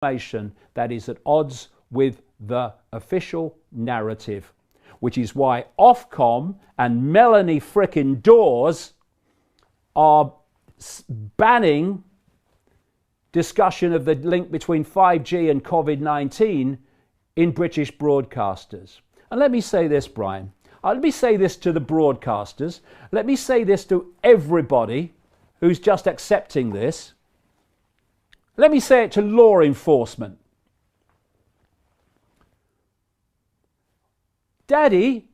information that is at odds with the official narrative, which is why Ofcom and Melanie frickin' Dawes are banning discussion of the link between 5G and COVID-19 in British broadcasters. And let me say this, Brian. Let me say this to the broadcasters. Let me say this to everybody who's just accepting this. Let me say it to law enforcement. Daddy,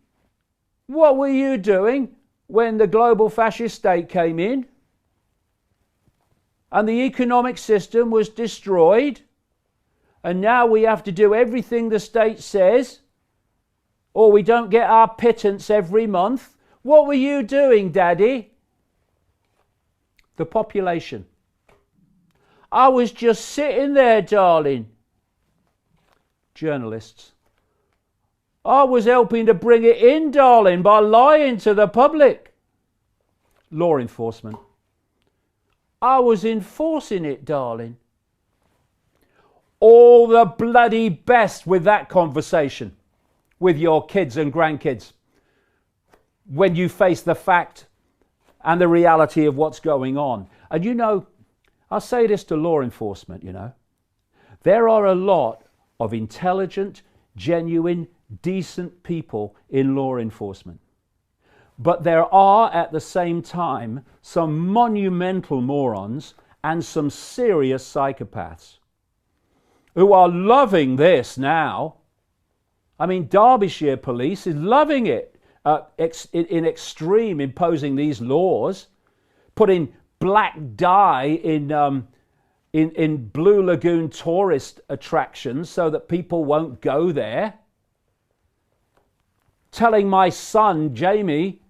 what were you doing when the global fascist state came in and the economic system was destroyed, and now we have to do everything the state says, or we don't get our pittance every month? What were you doing, Daddy? The population. I was just sitting there, darling. Journalists. I was helping to bring it in, darling, by lying to the public. Law enforcement. I was enforcing it, darling. All the bloody best with that conversation with your kids and grandkids when you face the fact and the reality of what's going on. And you know, I'll say this to law enforcement, you know, there are a lot of intelligent, genuine, decent people in law enforcement. But there are at the same time some monumental morons and some serious psychopaths who are loving this now. I mean, Derbyshire police is loving it in extreme, imposing these laws, putting black dye in Blue Lagoon tourist attractions so that people won't go there. Telling my son, Jamie,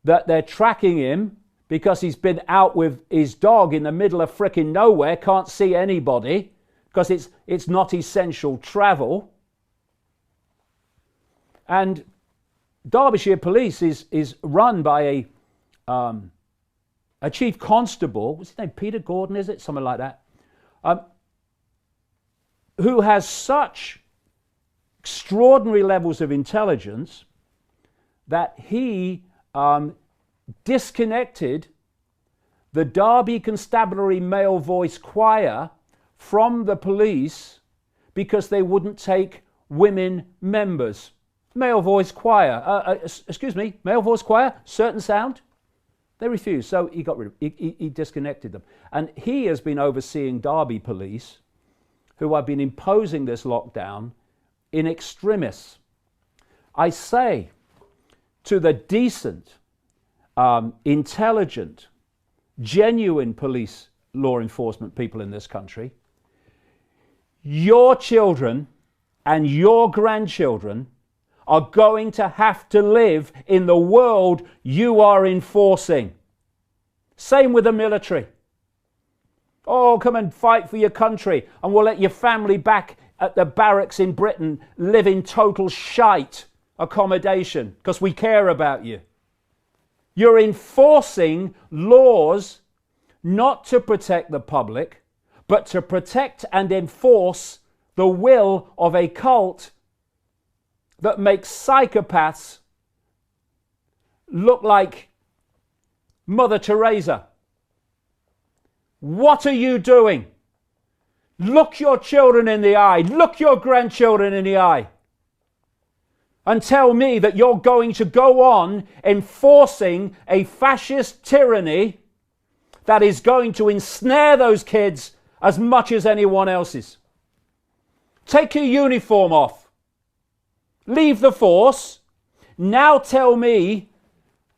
that they're tracking him because he's been out with his dog in the middle of frickin' nowhere, can't see anybody because it's not essential travel. And Derbyshire Police is run by a chief constable, what's his name, Peter Gordon, is it? Something like that. Who has such extraordinary levels of intelligence that he disconnected the Derby Constabulary Male Voice Choir from the police because they wouldn't take women members. Male voice choir, male voice choir, certain sound. They refused, so he got rid of he disconnected them. And he has been overseeing Derby police, who have been imposing this lockdown in extremis. I say to the decent, intelligent, genuine police law enforcement people in this country, your children and your grandchildren are going to have to live in the world you are enforcing. Same with the military. Oh, come and fight for your country and we'll let your family back at the barracks in Britain live in total shite accommodation because we care about you. You're enforcing laws not to protect the public, but to protect and enforce the will of a cult that makes psychopaths look like Mother Teresa. What are you doing? Look your children in the eye, look your grandchildren in the eye, and tell me that you're going to go on enforcing a fascist tyranny that is going to ensnare those kids as much as anyone else's. Take your uniform off. Leave the force. Now tell me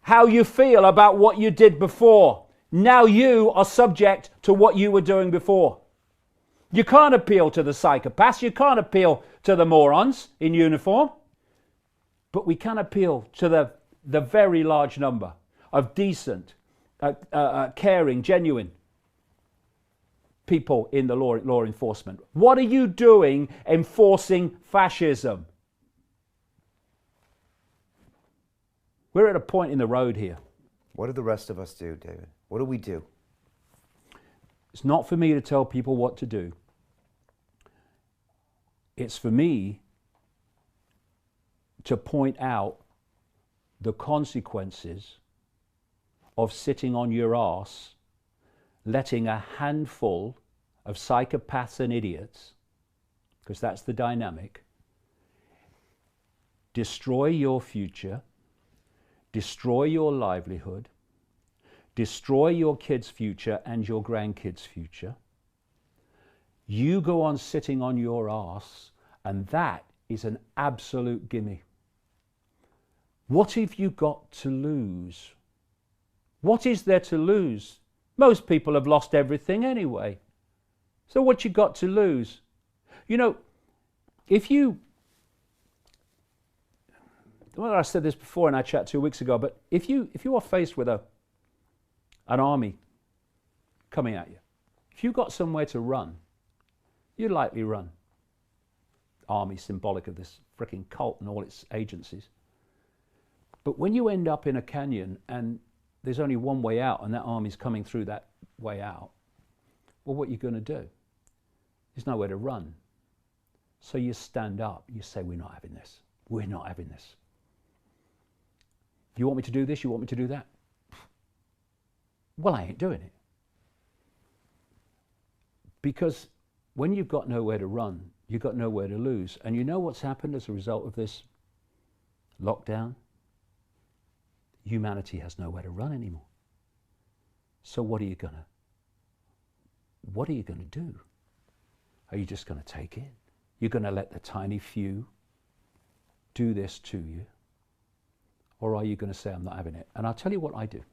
how you feel about what you did before. Now you are subject to what you were doing before. You can't appeal to the psychopaths. You can't appeal to the morons in uniform. But we can appeal to the very large number of decent, caring, genuine people in the law enforcement. What are you doing enforcing fascism? We're at a point in the road here. What do the rest of us do, David? What do we do? It's not for me to tell people what to do. it's for me to point out the consequences of sitting on your arse, letting a handful of psychopaths and idiots, because that's the dynamic, destroy your future, destroy your livelihood, destroy your kids' future and your grandkids' future. You go on sitting on your arse, and that is an absolute gimme. What have you got to lose? What is there to lose? Most people have lost everything anyway. So what you got to lose? You know, if you, well, I said this before in our chat 2 weeks ago, but if you are faced with an army coming at you, if you've got somewhere to run, you'd likely run. Army symbolic of this freaking cult and all its agencies. But when you end up in a canyon and there's only one way out and that army's coming through that way out, well, what are you going to do? There's nowhere to run. So you stand up, you say, we're not having this. We're not having this. You want me to do this? You want me to do that? Well, I ain't doing it. Because when you've got nowhere to run, you've got nowhere to lose. And you know what's happened as a result of this lockdown? Humanity has nowhere to run anymore. So what are you gonna do? Are you just gonna take it? You're gonna let the tiny few do this to you? Or are you gonna say, I'm not having it? And I'll tell you what I do.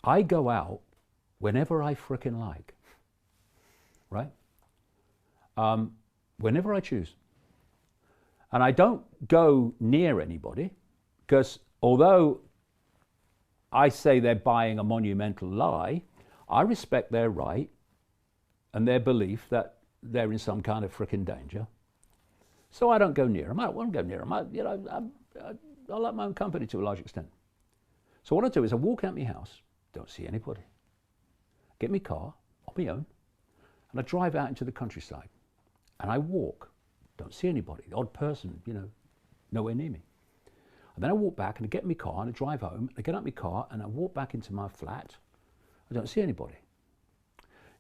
I go out whenever I frickin' like, right? Whenever I choose. And I don't go near anybody, because although I say they're buying a monumental lie, I respect their right and their belief that they're in some kind of frickin' danger. So I don't go near them. I won't go near them. I like my own company to a large extent. So what I do is I walk out my house, don't see anybody, get my car on my own, and I drive out into the countryside. And I walk, don't see anybody, the odd person, nowhere near me. And then I walk back and I get in my car and I drive home, I get out my car and I walk back into my flat. I don't see anybody.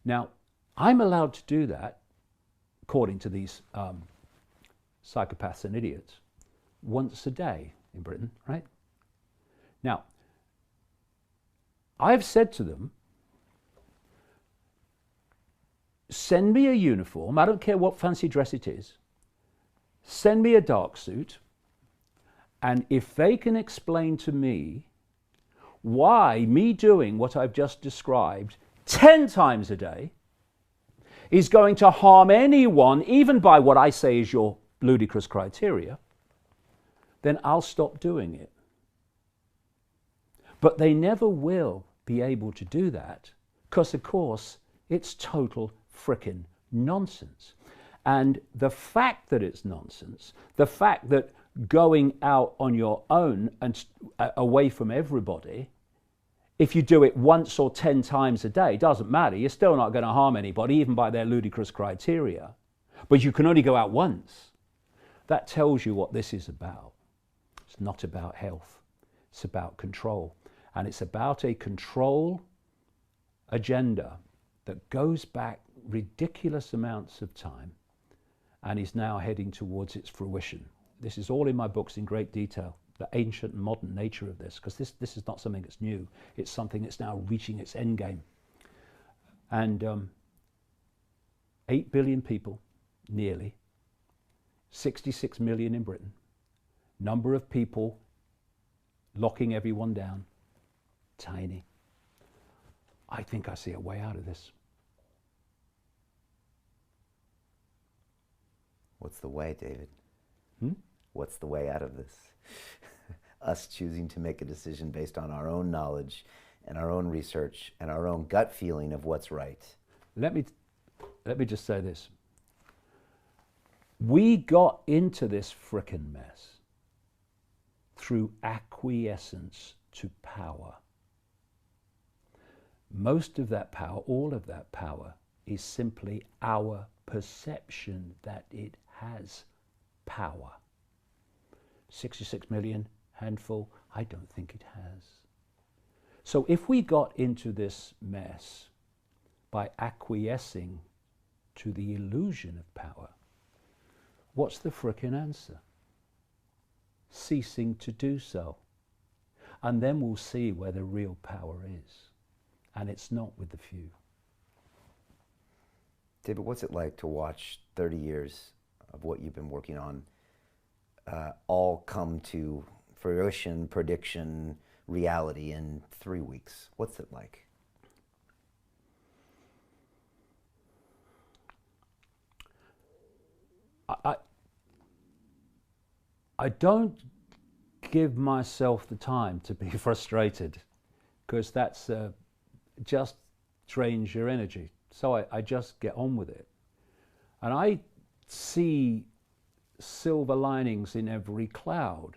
Now, I'm allowed to do that, according to these psychopaths and idiots, once a day in Britain, right? Now, I've said to them, send me a uniform, I don't care what fancy dress it is, send me a dark suit, and if they can explain to me why me doing what I've just described 10 times a day is going to harm anyone, even by what I say is your ludicrous criteria, then I'll stop doing it. But they never will be able to do that because, of course, it's total frickin' nonsense. And the fact that it's nonsense, the fact that going out on your own and away from everybody, if you do it once or 10 times a day, doesn't matter. You're still not going to harm anybody, even by their ludicrous criteria. But you can only go out once. That tells you what this is about. It's not about health. It's about control. And it's about a control agenda that goes back ridiculous amounts of time and is now heading towards its fruition. This is all in my books in great detail, the ancient and modern nature of this, because this is not something that's new. It's something that's now reaching its end game. And 8 billion people, nearly, 66 million in Britain, number of people locking everyone down, tiny. I think I see a way out of this. What's the way, David? What's the way out of this? Us choosing to make a decision based on our own knowledge and our own research and our own gut feeling of what's right. Let me just say this. We got into this frickin' mess through acquiescence to power. Most of that power, all of that power, is simply our perception that it has power. 66 million, handful, I don't think it has. So if we got into this mess by acquiescing to the illusion of power, what's the frickin' answer? Ceasing to do so. And then we'll see where the real power is. And it's not with the few. David, what's it like to watch 30 years of what you've been working on all come to fruition, prediction, reality in 3 weeks? What's it like? I don't give myself the time to be frustrated, because that's just drains your energy. So I just get on with it. And I see silver linings in every cloud.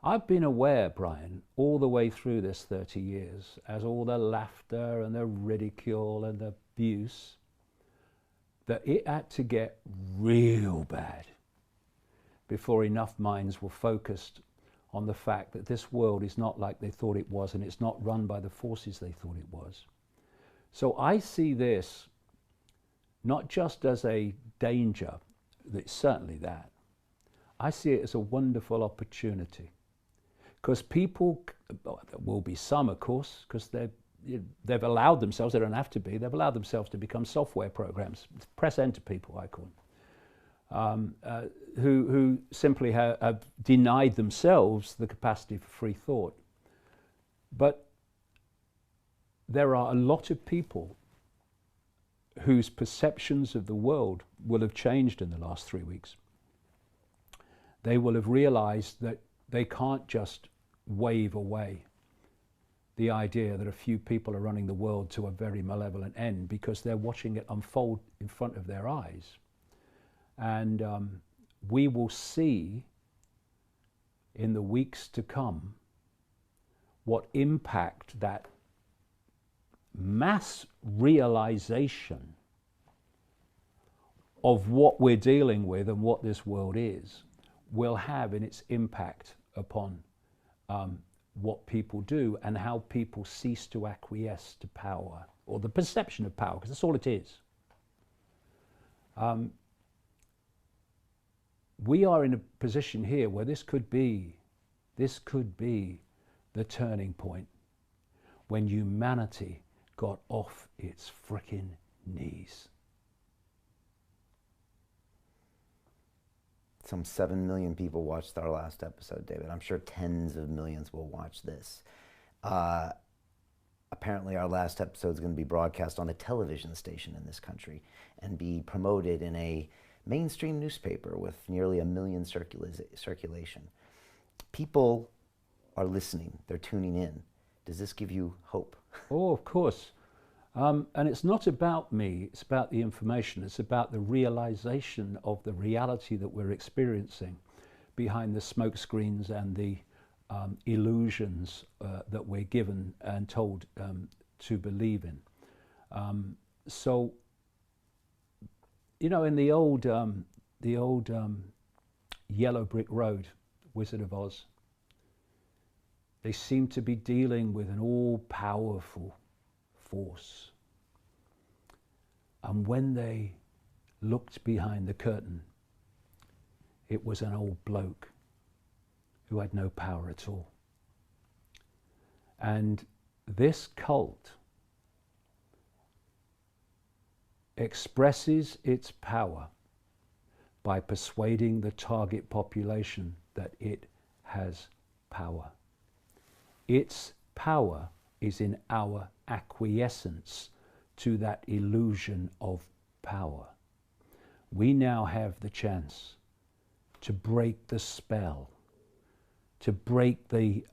I've been aware, Brian, all the way through this 30 years, as all the laughter and the ridicule and the abuse, that it had to get real bad before enough minds were focused on the fact that this world is not like they thought it was, and it's not run by the forces they thought it was. So I see this not just as a danger, it's certainly that. I see it as a wonderful opportunity. Because people, well, there will be some, of course, because they've allowed themselves, they don't have to be, they've allowed themselves to become software programs, press enter people, I call them, who simply have denied themselves the capacity for free thought. But there are a lot of people whose perceptions of the world will have changed in the last 3 weeks. They will have realized that they can't just wave away the idea that a few people are running the world to a very malevolent end, because they're watching it unfold in front of their eyes. And we will see in the weeks to come what impact that mass realization of what we're dealing with and what this world is will have in its impact upon what people do and how people cease to acquiesce to power, or the perception of power, because that's all it is. We are in a position here where this could be the turning point when humanity got off its frickin' knees. Some 7 million people watched our last episode, David. I'm sure tens of millions will watch this. Apparently our last episode is going to be broadcast on a television station in this country and be promoted in a mainstream newspaper with nearly 1 million circulation. People are listening. They're tuning in. Does this give you hope? Oh, of course. And it's not about me, it's about the information. It's about the realization of the reality that we're experiencing behind the smoke screens and the illusions that we're given and told to believe in. So, you know, in the old Yellow Brick Road, Wizard of Oz, they seem to be dealing with an all-powerful force. And when they looked behind the curtain, it was an old bloke who had no power at all. And this cult expresses its power by persuading the target population that it has power. Its power is in our acquiescence to that illusion of power. We now have the chance to break the spell, to break the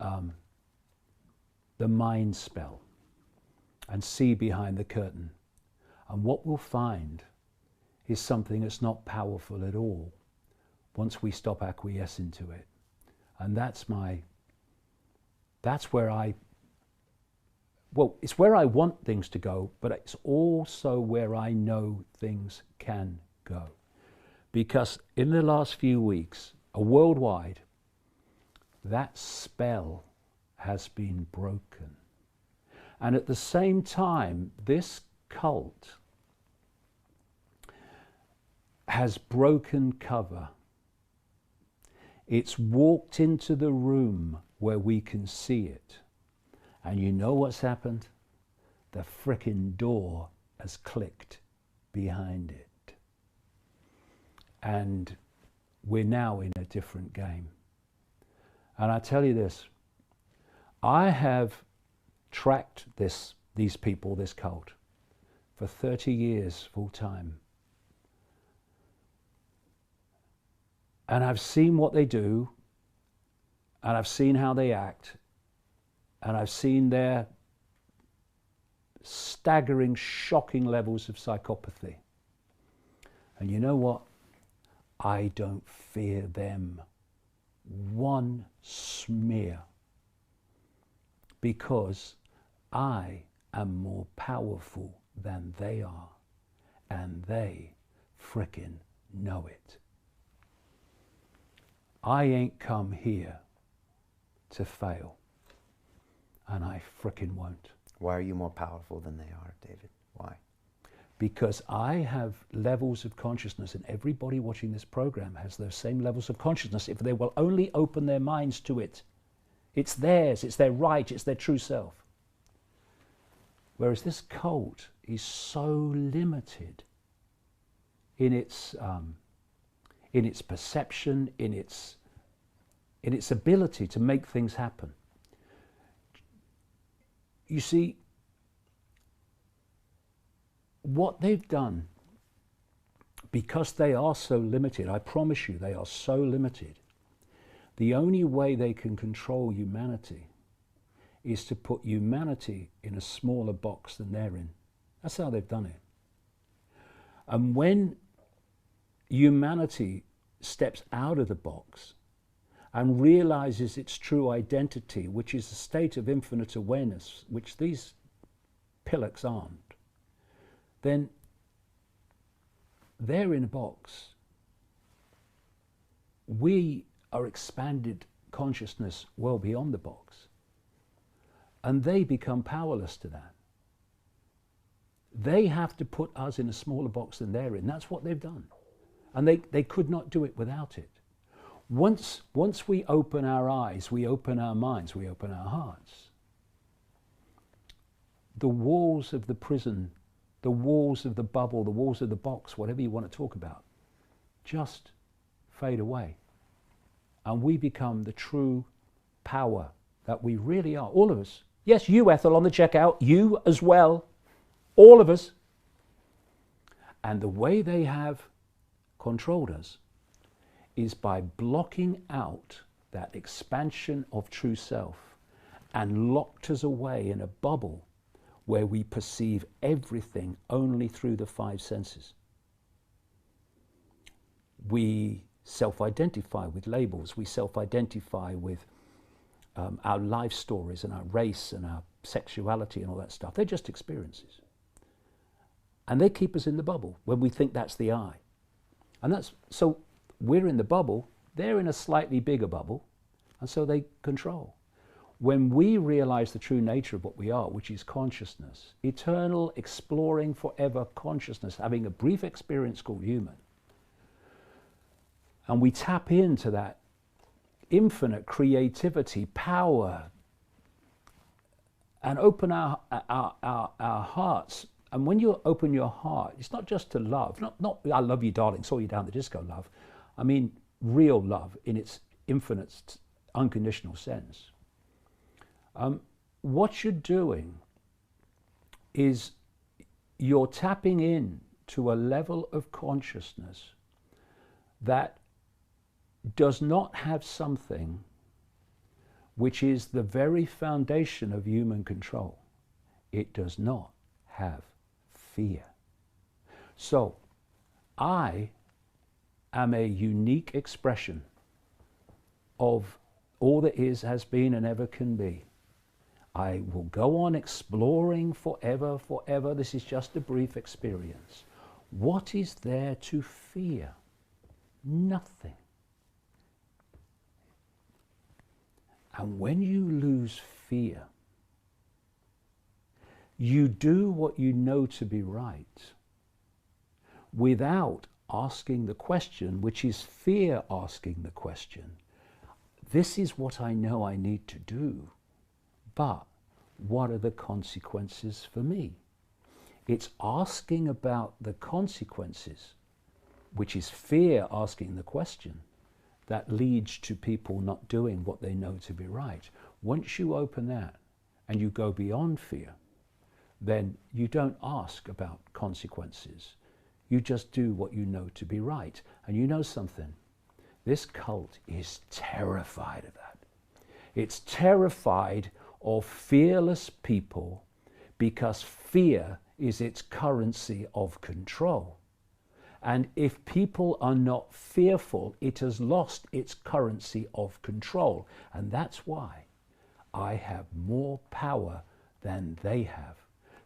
mind spell and see behind the curtain. And what we'll find is something that's not powerful at all once we stop acquiescing to it. And that's where it's where I want things to go, but it's also where I know things can go. Because in the last few weeks, worldwide, that spell has been broken. And at the same time, this cult has broken cover. It's walked into the room where we can see it. And you know what's happened? The frickin' door has clicked behind it. And we're now in a different game. And I tell you this, I have tracked these people, this cult, for 30 years full time. And I've seen what they do, and I've seen how they act, and I've seen their staggering, shocking levels of psychopathy. And you know what? I don't fear them one smear, because I am more powerful than they are, and they frickin' know it. I ain't come here to fail, and I frickin' won't. Why are you more powerful than they are, David? Why? Because I have levels of consciousness, and everybody watching this program has those same levels of consciousness if they will only open their minds to it. It's theirs, it's their right, it's their true self. Whereas this cult is so limited in its perception, in its ability to make things happen. You see, what they've done, because they are so limited, I promise you they are so limited, the only way they can control humanity is to put humanity in a smaller box than they're in. That's how they've done it. And when humanity steps out of the box and realizes its true identity, which is a state of infinite awareness, which these pillocks aren't, then they're in a box. We are expanded consciousness well beyond the box. And they become powerless to that. They have to put us in a smaller box than they're in. That's what they've done. And they could not do it without it. Once we open our eyes, we open our minds, we open our hearts, the walls of the prison, the walls of the bubble, the walls of the box, whatever you want to talk about, just fade away. And we become the true power that we really are. All of us. Yes, you, Ethel, on the checkout. You as well. All of us. And the way they have controlled us is by blocking out that expansion of true self and locked us away in a bubble where we perceive everything only through the five senses. We self-identify with labels. We self-identify with our life stories and our race and our sexuality and all that stuff. They're just experiences. And they keep us in the bubble when we think that's the I. And that's, so we're in the bubble, they're in a slightly bigger bubble, and so they control. When we realize the true nature of what we are, which is consciousness, eternal, exploring forever consciousness, having a brief experience called human, and we tap into that infinite creativity, power, and open our hearts. And when you open your heart, it's not just to love, not I love you, darling, saw you down the disco love. I mean real love in its infinite, unconditional sense. What you're doing is you're tapping in to a level of consciousness that does not have something which is the very foundation of human control. It does not have fear. So I am a unique expression of all that is, has been, and ever can be. I will go on exploring forever, forever. This is just a brief experience. What is there to fear? Nothing. And when you lose fear, you do what you know to be right without asking the question, which is fear asking the question. This is what I know I need to do, but what are the consequences for me? It's asking about the consequences, which is fear asking the question, that leads to people not doing what they know to be right. Once you open that and you go beyond fear, then you don't ask about consequences. You just do what you know to be right. And you know something? This cult is terrified of that. It's terrified of fearless people because fear is its currency of control. And if people are not fearful, it has lost its currency of control. And that's why I have more power than they have.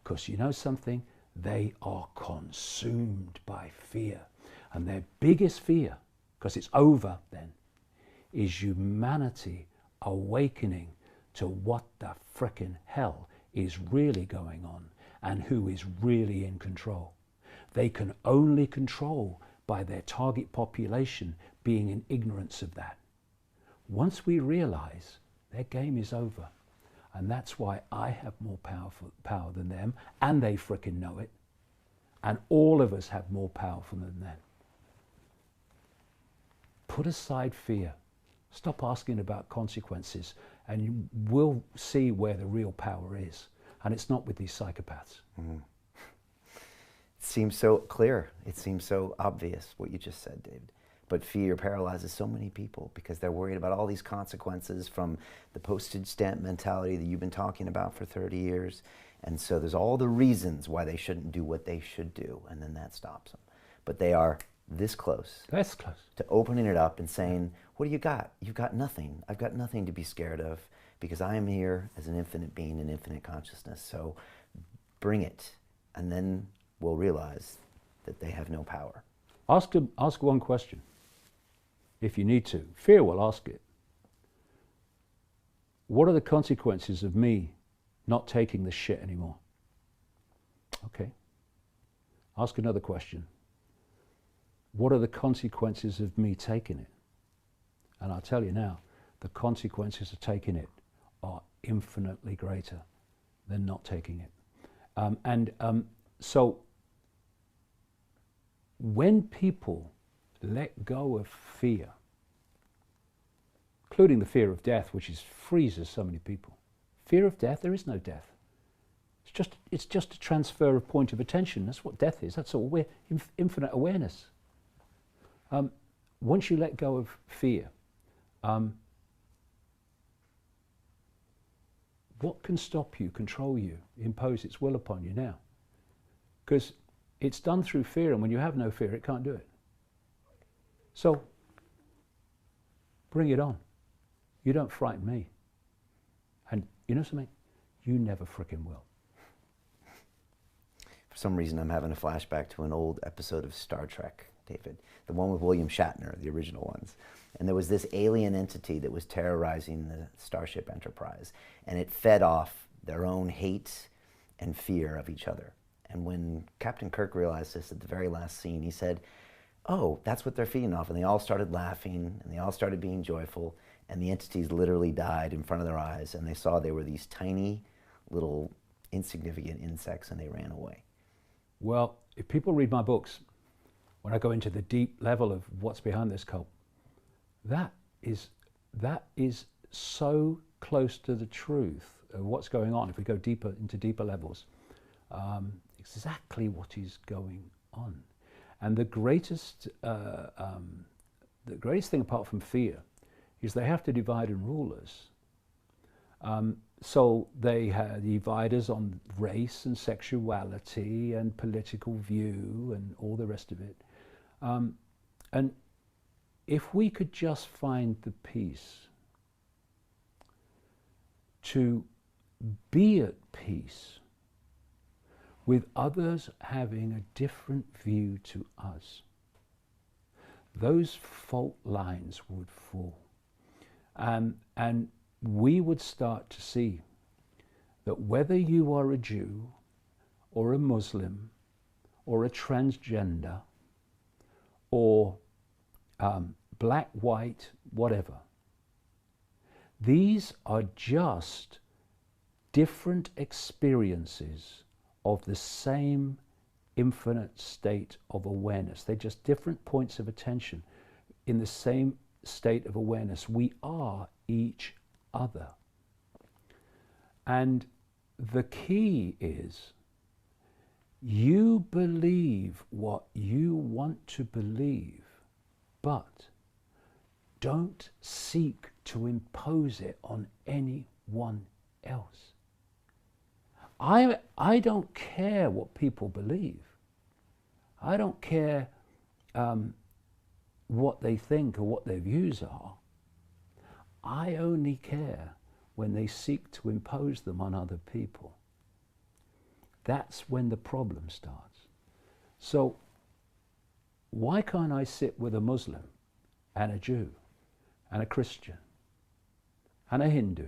Because you know something? They are consumed by fear. And their biggest fear, because it's over then, is humanity awakening to what the frickin' hell is really going on and who is really in control. They can only control by their target population being in ignorance of that. Once we realize their game is over, and that's why I have more power than them, and they frickin' know it, and all of us have more power than them. Put aside fear. Stop asking about consequences, and you will see where the real power is. And it's not with these psychopaths. Mm. It seems so clear. It seems so obvious what you just said, David. But fear paralyzes so many people because they're worried about all these consequences from the postage stamp mentality that you've been talking about for 30 years. And so there's all the reasons why they shouldn't do what they should do, and then that stops them. But they are this close. That's close. To opening it up and saying, what do you got? You've got nothing. I've got nothing to be scared of because I am here as an infinite being in infinite consciousness. So bring it, and then we'll realize that they have no power. Ask one question, if you need to. Fear will ask it. What are the consequences of me not taking this shit anymore? Okay. Ask another question. What are the consequences of me taking it? And I'll tell you now, the consequences of taking it are infinitely greater than not taking it. So when people let go of fear, including the fear of death, which freezes so many people. Fear of death, there is no death. It's just a transfer of point of attention. That's what death is. That's all. We're infinite awareness. Once you let go of fear, what can stop you, control you, impose its will upon you now? Because it's done through fear, and when you have no fear, it can't do it. So, bring it on. You don't frighten me. And you know something? You never frickin' will. For some reason, I'm having a flashback to an old episode of Star Trek, David. The one with William Shatner, the original ones. And there was this alien entity that was terrorizing the Starship Enterprise. And it fed off their own hate and fear of each other. And when Captain Kirk realized this at the very last scene, he said, oh, that's what they're feeding off. And they all started laughing, and they all started being joyful. And the entities literally died in front of their eyes. And they saw they were these tiny, little, insignificant insects, and they ran away. Well, if people read my books, when I go into the deep level of what's behind this cult, that is so close to the truth of what's going on. If we go deeper into deeper levels, exactly what is going on. And the greatest thing apart from fear is they have to divide and rule us. So they divide us on race and sexuality and political view and all the rest of it. And if we could just find the peace to be at peace with others having a different view to us, those fault lines would fall. And we would start to see that whether you are a Jew or a Muslim or a transgender or black, white, whatever, these are just different experiences of the same infinite state of awareness. They're just different points of attention in the same state of awareness. We are each other. And the key is you believe what you want to believe, but don't seek to impose it on anyone else. I don't care what people believe. I don't care what they think or what their views are. I only care when they seek to impose them on other people. That's when the problem starts. So why can't I sit with a Muslim and a Jew and a Christian and a Hindu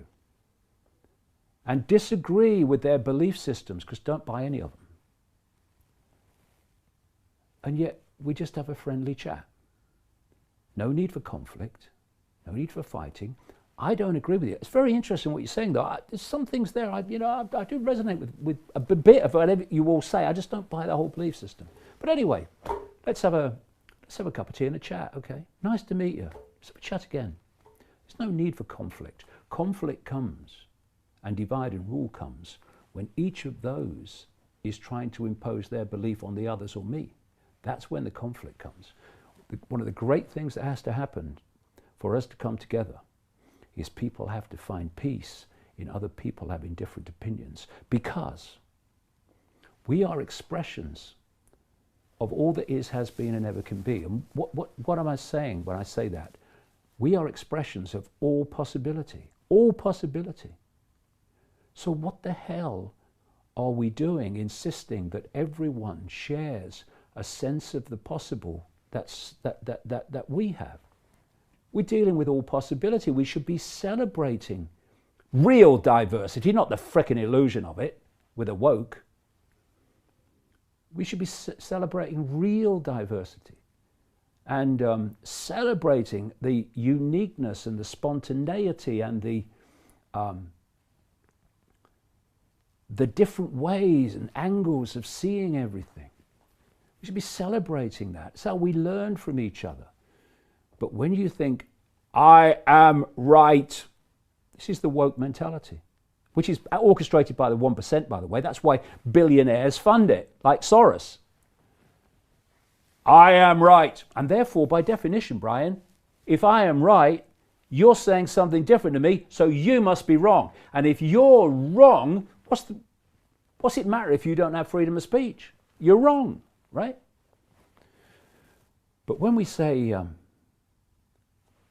and disagree with their belief systems, because don't buy any of them, and yet we just have a friendly chat? No need for conflict, no need for fighting. I don't agree with you. It's very interesting what you're saying, though. There's some things there, I do resonate with a bit of whatever you all say. I just don't buy the whole belief system. But anyway, let's have a cup of tea and a chat, okay? Nice to meet you. Let's have a chat again. There's no need for conflict. Conflict comes, and divide and rule comes, when each of those is trying to impose their belief on the others or me. That's when the conflict comes. One of the great things that has to happen for us to come together is people have to find peace in other people having different opinions, because we are expressions of all that is, has been, and ever can be. And what am I saying when I say that? We are expressions of all possibility, all possibility. So what the hell are we doing insisting that everyone shares a sense of the possible that we have? We're dealing with all possibility. We should be celebrating real diversity, not the frickin' illusion of it with a woke. We should be celebrating real diversity and celebrating the uniqueness and the spontaneity and the different ways and angles of seeing everything. We should be celebrating that. It's how we learn from each other. But when you think, I am right, this is the woke mentality, which is orchestrated by the 1%, by the way. That's why billionaires fund it, like Soros. I am right. And therefore, by definition, Brian, if I am right, you're saying something different to me, so you must be wrong. And if you're wrong, what's it matter if you don't have freedom of speech? You're wrong, right? But when we say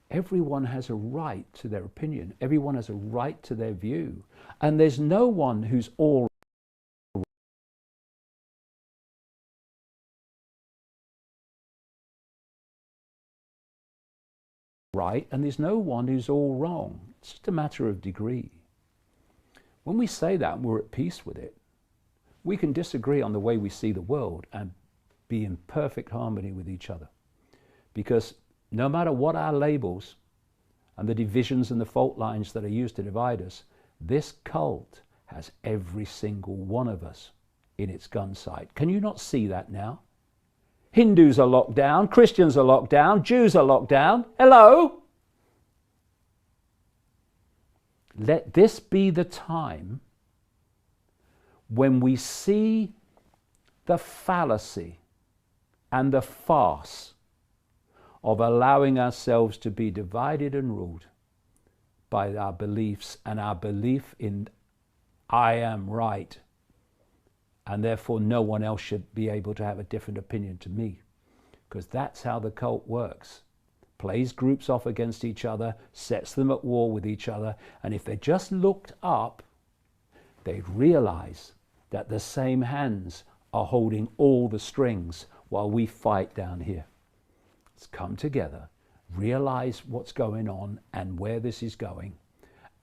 everyone has a right to their opinion, everyone has a right to their view, and there's no one who's all right, and there's no one who's all wrong. It's just a matter of degree. When we say that and we're at peace with it, we can disagree on the way we see the world and be in perfect harmony with each other. Because no matter what our labels and the divisions and the fault lines that are used to divide us, this cult has every single one of us in its gun sight. Can you not see that now? Hindus are locked down, Christians are locked down, Jews are locked down. Hello? Let this be the time when we see the fallacy and the farce of allowing ourselves to be divided and ruled by our beliefs and our belief in I am right, and therefore no one else should be able to have a different opinion to me, because that's how the cult works. Plays groups off against each other, sets them at war with each other, and if they just looked up, they'd realize that the same hands are holding all the strings while we fight down here. Let's come together, realize what's going on and where this is going,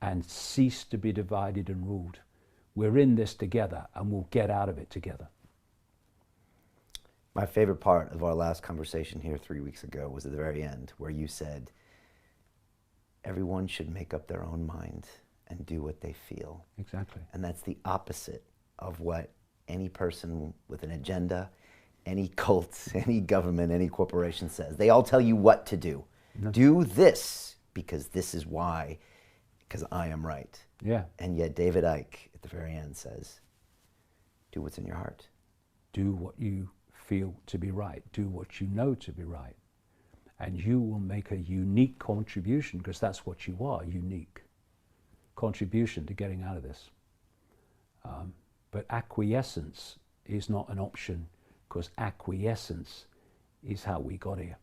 and cease to be divided and ruled. We're in this together, and we'll get out of it together. My favorite part of our last conversation here 3 weeks ago was at the very end, where you said, everyone should make up their own mind and do what they feel. Exactly. And that's the opposite of what any person with an agenda, any cult, any government, any corporation says. They all tell you what to do. No. Do this because this is why, because I am right. Yeah. And yet David Icke at the very end says, do what's in your heart. Do what you feel to be right. Do what you know to be right. And you will make a unique contribution, because that's what you are, unique contribution to getting out of this. But acquiescence is not an option, because acquiescence is how we got here.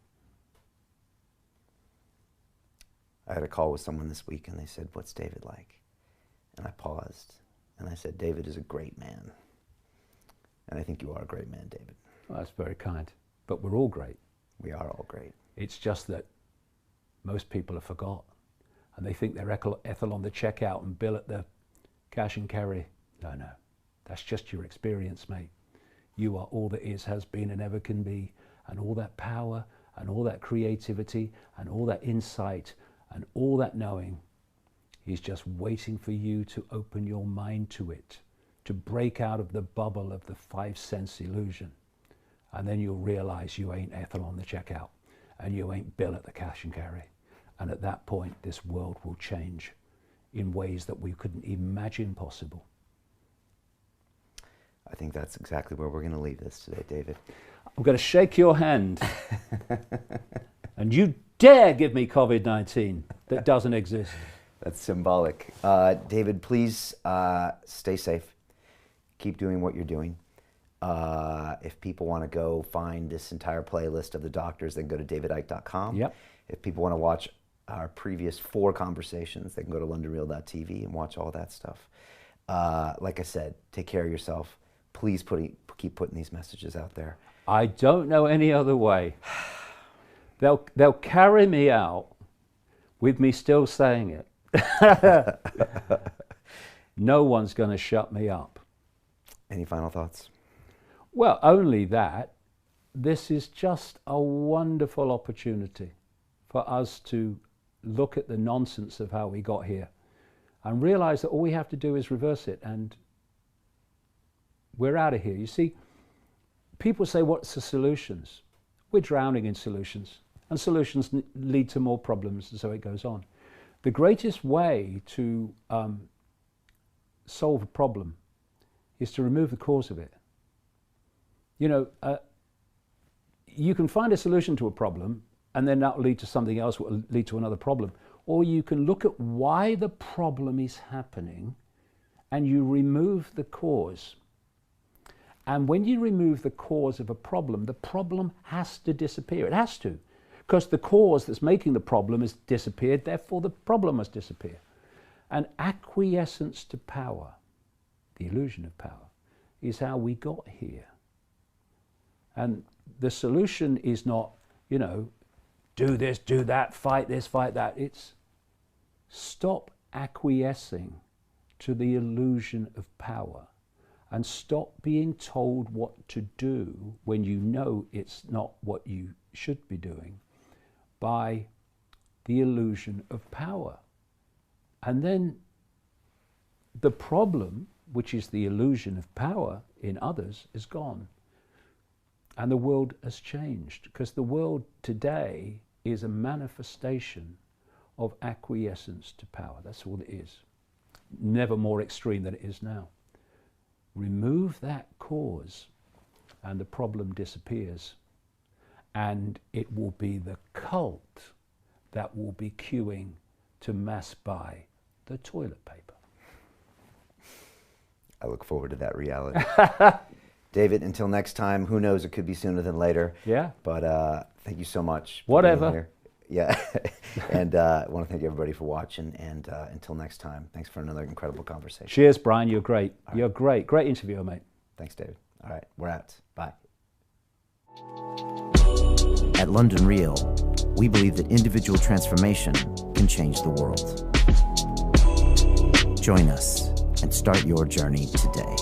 I had a call with someone this week and they said, what's David like? And I paused and I said, David is a great man. And I think you are a great man, David. Well, that's very kind. But we're all great. We are all great. It's just that most people have forgot. And they think they're Ethel on the checkout and Bill at the cash and carry. No, no. That's just your experience, mate. You are all that is, has been, and ever can be. And all that power and all that creativity and all that insight and all that knowing is just waiting for you to open your mind to it, to break out of the bubble of the 5 sense illusion. And then you'll realize you ain't Ethel on the checkout and you ain't Bill at the cash and carry. And at that point, this world will change in ways that we couldn't imagine possible. I think that's exactly where we're going to leave this today, David. I'm going to shake your hand. And you dare give me COVID-19 that doesn't exist. That's symbolic. David, please stay safe. Keep doing what you're doing. If people want to go find this entire playlist of the doctors, they can go to davidicke.com. Yep. If people want to watch our previous 4 conversations, they can go to londonreal.tv and watch all that stuff. Like I said, take care of yourself. Please keep putting these messages out there. I don't know any other way. They'll carry me out with me still saying it. No one's going to shut me up. Any final thoughts? Well, only that this is just a wonderful opportunity for us to look at the nonsense of how we got here and realize that all we have to do is reverse it and we're out of here. You see, people say, what's the solutions? We're drowning in solutions, and solutions lead to more problems, and so it goes on. The greatest way to solve a problem is to remove the cause of it. You know, you can find a solution to a problem, and then that will lead to something else, will lead to another problem. Or you can look at why the problem is happening, and you remove the cause. And when you remove the cause of a problem, the problem has to disappear. It has to. Because the cause that's making the problem has disappeared, therefore the problem must disappear. And acquiescence to power, the illusion of power, is how we got here. And the solution is not, you know, do this, do that, fight this, fight that. It's stop acquiescing to the illusion of power. And stop being told what to do when you know it's not what you should be doing by the illusion of power. And then the problem, which is the illusion of power in others, is gone. And the world has changed, because the world today is a manifestation of acquiescence to power. That's all it is. Never more extreme than it is now. Remove that cause and the problem disappears, and it will be the cult that will be queuing to mass buy the toilet paper. I look forward to that reality. David, until next time, who knows, it could be sooner than later. Yeah. But thank you so much. Whatever. Yeah. And I want to thank everybody for watching. And until next time, thanks for another incredible conversation. Cheers, Brian. You're great. You're great. Great interviewer, mate. Thanks, David. All right, we're out. Bye. At London Real, we believe that individual transformation can change the world. Join us and start your journey today.